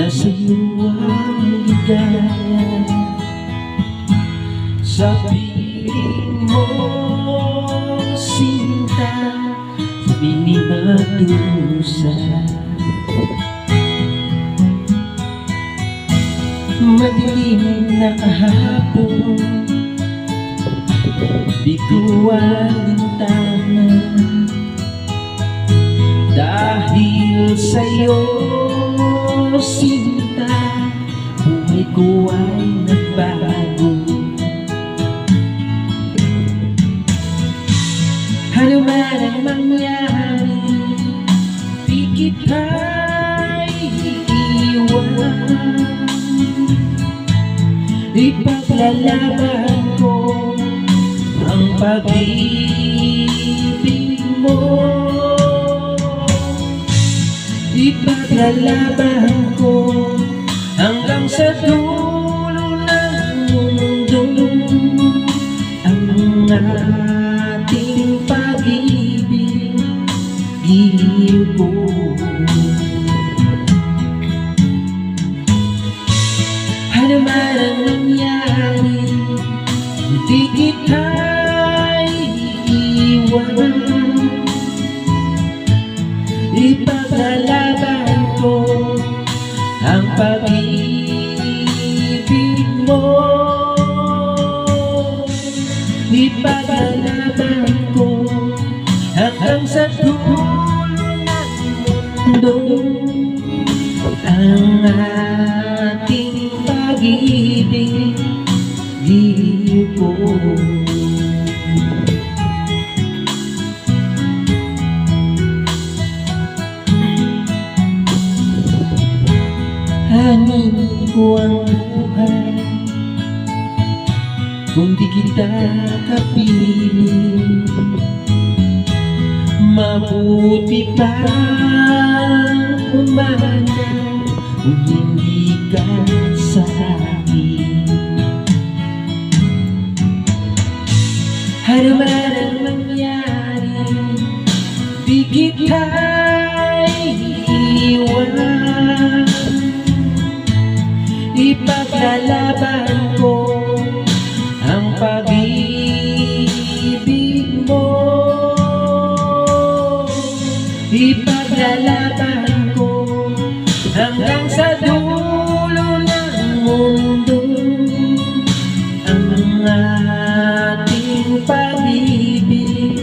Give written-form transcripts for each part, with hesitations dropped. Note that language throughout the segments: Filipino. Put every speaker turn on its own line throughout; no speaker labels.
nasa iyo ang ligaya. Sa piling mo, sinta, sa binimadusa. Madilim na kahapon, di ko alintana. Dahil sa'yo, sinta, buhay ko ay nagbago. Ano man ang mangyari, di kita'y iiwan. Ipaglalaban ko ang pag-ibig mo. Ipaglalaban ko hanggang sa dulo ng mundo ang ating pag-ibig, giliw ko. Ano man ang nangyari, di kita'y iiwan. Ipaglalaban ko ang pag-ibig mo. Ipaglalaban ko hanggang sa dulo ng mundo ang ating pag-ibig, giliw ko. Hanin ko ang buhay kung di kita kapiling. Mabuti pa umana kung hindi ka sa akin. Ano man ang mangyari, di kita'y iiwan. Ipaglalaban ko ang pag-ibig mo. Ipaglalaban ko hanggang sa dulo ng mundo ang ating pag-ibig,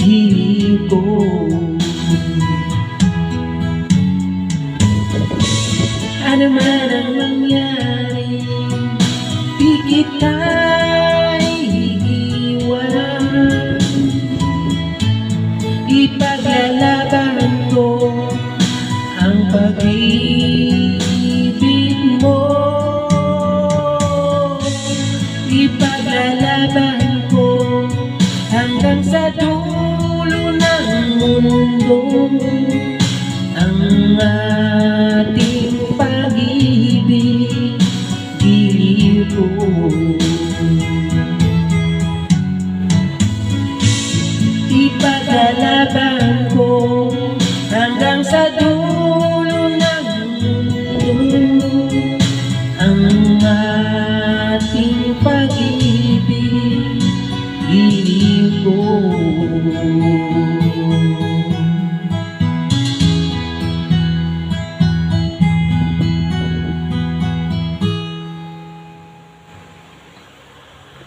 giliw ko. Ano man ang mangyari, di kita'y iiwan. Ipaglalaban ko ang pag-ibig mo. Ipaglalaban ko hanggang sa dulo ng mundo ang